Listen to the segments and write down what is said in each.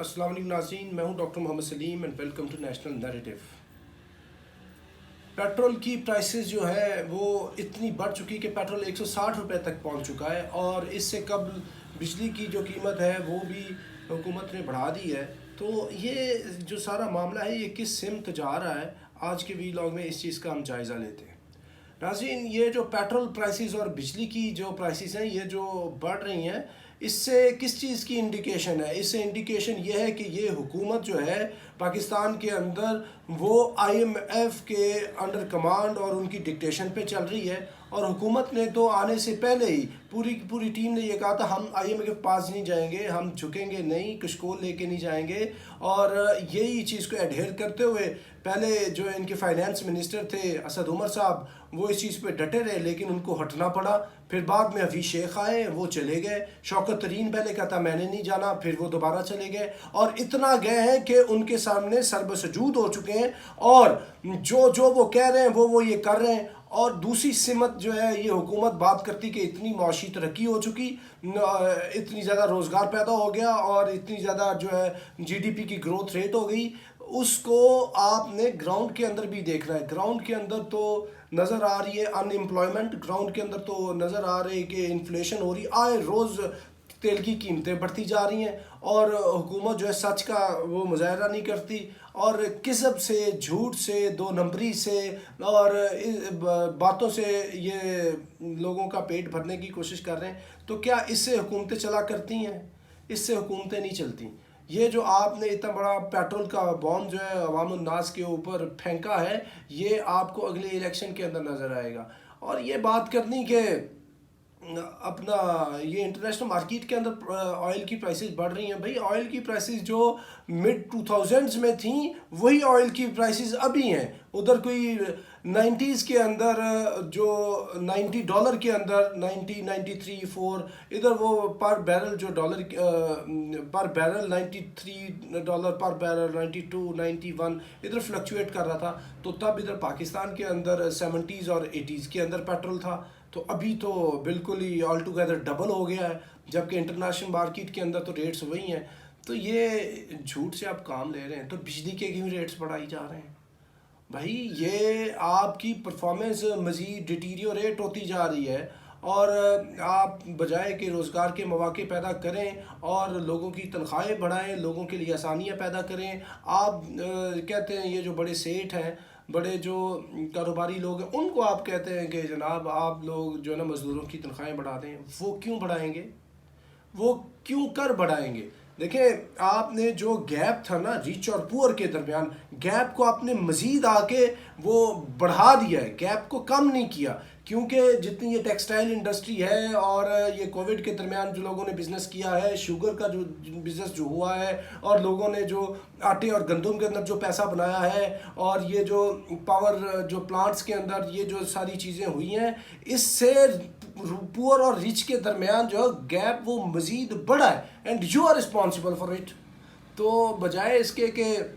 अस्सलाम वालेकुम नाज़रीन, मैं हूं doctor Mohammad Saleem and welcome to National Narrative. Petrol की प्राइसेस जो है वो इतनी बढ़ चुकी कि पेट्रोल 160 रुपए तक पहुंच चुका है और इससे कबल बिजली की जो कीमत है वो भी हुकूमत ने बढ़ा दी है। तो ये जो सारा मामला है ये किस सिमत जा रहा है, आज के वीलॉग में इस चीज़ का हम जायज़ा लेते हैं। नाज़रीन, ये जो पेट्रोल प्राइसेस और बिजली की जो प्राइसेस हैं ये जो बढ़ रही हैं, इससे किस चीज़ की इंडिकेशन है? इससे इंडिकेशन ये है कि ये हुकूमत जो है पाकिस्तान के अंदर वो आईएमएफ के अंडर कमांड और उनकी डिक्टेशन पे चल रही है। और हुकूमत ने तो आने से पहले ही पूरी की पूरी टीम ने ये कहा था हम आईएमएफ के पास नहीं जाएंगे, हम झुकेंगे नहीं, कशकोल लेके नहीं जाएंगे। और यही चीज़ को एडहेयर करते हुए पहले जो इनके फाइनेंस मिनिस्टर थे असद उमर साहब, वो इस चीज़ पे डटे रहे लेकिन उनको हटना पड़ा। फिर बाद में हफीज़ शेख आए, वो चले गए। शौकत तरीन पहले कहता मैंने नहीं जाना, फिर वो दोबारा चले गए और इतना गए हैं कि उनके सामने सरबसजूद हो चुके हैं और जो जो वो कह रहे हैं वो ये कर रहे हैं। और दूसरी सिमत जो है ये हुकूमत बात करती कि इतनी माशी तरक्की हो चुकी, इतनी ज़्यादा रोज़गार पैदा हो गया और इतनी ज़्यादा जो है जीडीपी की ग्रोथ रेट हो गई। उसको आपने ग्राउंड के अंदर भी देखना है। ग्राउंड के अंदर तो नज़र आ रही है अनएम्प्लॉयमेंट, ग्राउंड के अंदर तो नज़र आ रही है कि इन्फ्लेशन हो रही, आए रोज़ तेल की कीमतें बढ़ती जा रही हैं और हुकूमत जो है सच का वो मुजाहरा नहीं करती और किस्म से, झूठ से, दो नंबरी से और बातों से ये लोगों का पेट भरने की कोशिश कर रहे हैं। तो क्या इससे हुकूमतें चला करती हैं? इससे हुकूमतें नहीं चलती। ये जो आपने इतना बड़ा पेट्रोल का बॉम्ब जो है अवाम उन्नास के ऊपर फेंका है, ये आपको अगले इलेक्शन के अंदर नज़र आएगा। और ये बात करनी कि अपना ये इंटरनेशनल मार्केट के अंदर ऑयल की प्राइसेस बढ़ रही हैं। भाई ऑयल की प्राइसेस जो मिड 2000s में थी वही ऑयल की प्राइसेस अभी हैं। उधर कोई 90s के अंदर जो $90 के अंदर 90, 93, 4 इधर वो पर बैरल जो डॉलर पर बैरल $93 पर बैरल, 92, 91 इधर फ्लक्चुएट कर रहा था। तो तब इधर पाकिस्तान के अंदर 70s और 80s के अंदर पेट्रोल था। तो अभी तो बिल्कुल ही ऑल टुगेदर डबल हो गया है, जबकि इंटरनेशनल मार्केट के अंदर तो रेट्स वही हैं। तो ये झूठ से आप काम ले रहे हैं। तो बिजली के क्यों रेट्स बढ़ाई जा रहे हैं? भाई ये आपकी परफॉर्मेंस मज़ीद डिटीरियोरेट होती जा रही है और आप बजाय कि रोज़गार के मौके पैदा करें और लोगों की तनख्वाहें बढ़ाएं, लोगों के लिए आसानियाँ पैदा करें, आप कहते हैं ये जो बड़े सेठ हैं, बड़े जो कारोबारी लोग हैं, उनको आप कहते हैं कि जनाब आप लोग जो है ना मज़दूरों की तनख्वाहें बढ़ा दें। वो क्यों बढ़ाएंगे? वो क्यों कर बढ़ाएंगे? देखें, आपने जो गैप था ना रिच और पुअर के दरमियान, गैप को आपने मज़ीद आके वो बढ़ा दिया है, गैप को कम नहीं किया। क्योंकि जितनी ये टेक्सटाइल इंडस्ट्री है और ये कोविड के दरमियान जो लोगों ने बिज़नेस किया है, शुगर का जो बिज़नेस जो हुआ है और लोगों ने जो आटे और गंदम के अंदर जो पैसा बनाया है और ये जो पावर जो प्लांट्स के अंदर ये जो सारी चीज़ें हुई हैं, इससे पुअर और रिच के दरमियान जो गैप वो मज़ीद बढ़ा है and you are responsible for it. तो बजाय इसके कि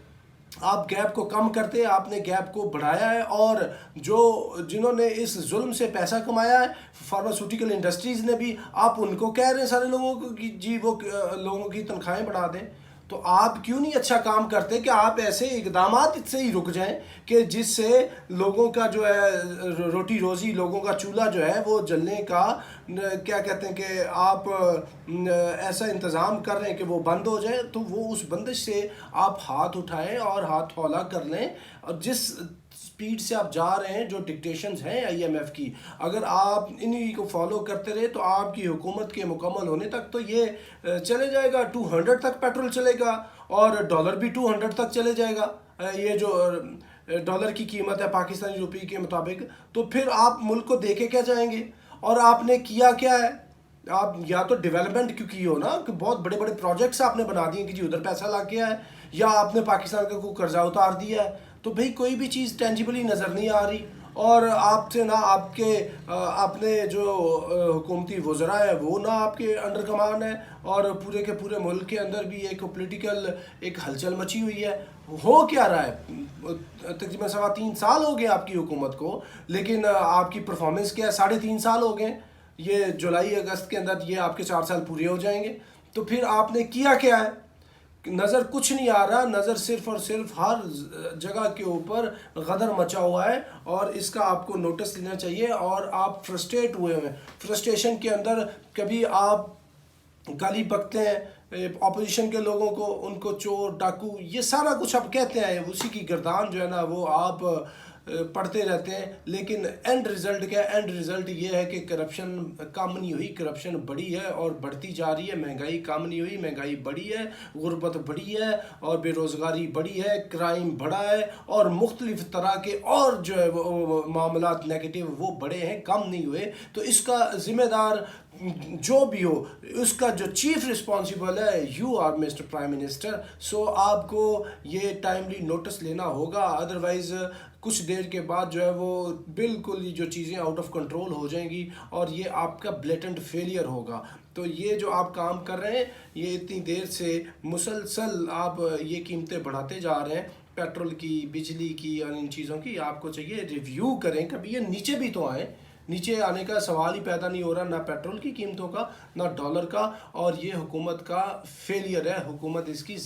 आप गैप को कम करते, आपने गैप को बढ़ाया है। और जो जिन्होंने इस जुल्म से पैसा कमाया है, फार्मास्यूटिकल इंडस्ट्रीज़ ने भी, आप उनको कह रहे हैं सारे लोगों को कि जी वो लोगों की तनख्वाहें बढ़ा दें। तो आप क्यों नहीं अच्छा काम करते कि आप ऐसे इकदामात से ही रुक जाएं कि जिससे लोगों का जो है रोटी रोज़ी, लोगों का चूल्हा जो है वो जलने का क्या कहते हैं कि आप ऐसा इंतज़ाम कर रहे हैं कि वो बंद हो जाए। तो वो उस बंदिश से आप हाथ उठाएं और हाथ हौला कर लें। और जिस स्पीड से आप जा रहे हैं, जो डिक्टेशंस हैं आईएमएफ की, अगर आप इन्हीं को फॉलो करते रहे तो आपकी हुकूमत के मुकम्मल होने तक तो ये चले जाएगा 200 तक पेट्रोल चलेगा और डॉलर भी 200 तक चले जाएगा। ये जो डॉलर की कीमत है पाकिस्तानी रुपये के मुताबिक, तो फिर आप मुल्क को देके क्या जाएंगे? और आपने किया क्या है? आप या तो डेवलपमेंट क्यों की हो ना, कि बहुत बड़े बड़े प्रोजेक्ट्स आपने बना दिए कि जी उधर पैसा लग गया है, या आपने पाकिस्तान का कोई कर्जा उतार दिया है। तो भाई कोई भी चीज़ टेंजिबली नज़र नहीं आ रही और आपसे ना आपके अपने जो हुकूमती वज़रा है वो ना आपके अंडर कमान है और पूरे के पूरे मुल्क के अंदर भी एक पॉलिटिकल एक हलचल मची हुई है। हो क्या रहा है? तकरीबन 3.25 साल हो गए आपकी हुकूमत को, लेकिन आपकी परफॉर्मेंस क्या है? 3.5 साल हो गए। ये जुलाई अगस्त के अंदर ये आपके 4 साल पूरे हो जाएंगे। तो फिर आपने किया क्या है? نظر کچھ نہیں آ رہا، نظر صرف اور صرف ہر جگہ کے اوپر غدر مچا ہوا ہے، اور اس کا آپ کو نوٹس لینا چاہیے. اور آپ فرسٹریٹ ہوئے ہیں، فرسٹریشن کے اندر کبھی آپ گالی بکتے ہیں اپوزیشن کے لوگوں کو، ان کو چور ڈاکو یہ سارا کچھ آپ کہتے ہیں، اسی کی گردان جو ہے نا وہ آپ پڑھتے رہتے ہیں. لیکن اینڈ رزلٹ کیا ہے؟ اینڈ رزلٹ یہ ہے کہ کرپشن کم نہیں ہوئی، کرپشن بڑی ہے اور بڑھتی جا رہی ہے. مہنگائی کم نہیں ہوئی، مہنگائی بڑی ہے. غربت بڑی ہے اور بے روزگاری بڑی ہے. کرائم بڑھا ہے اور مختلف طرح کے اور جو ہے وہ معاملات نیگیٹو وہ بڑے ہیں، کم نہیں ہوئے. تو اس کا ذمہ دار جو بھی ہو، اس کا جو چیف رسپانسیبل ہے you are mister prime minister. So آپ کو یہ ٹائملی نوٹس لینا ہوگا، ادروائز کچھ دیر کے بعد جو ہے وہ بالکل جو چیزیں آؤٹ آف کنٹرول ہو جائیں گی اور یہ آپ کا بلیٹنٹ فیلئر ہوگا. تو یہ جو آپ کام کر رہے ہیں، یہ اتنی دیر سے مسلسل آپ یہ قیمتیں بڑھاتے جا رہے ہیں، پیٹرول کی، بجلی کی اور ان چیزوں کی. آپ کو چاہیے ریویو کریں، کبھی یہ نیچے بھی تو آئیں. نیچے آنے کا سوال ہی پیدا نہیں ہو رہا، نہ پیٹرول کی قیمتوں کا، نہ ڈالر کا. اور یہ حکومت کا فیلئر ہے، حکومت اس کی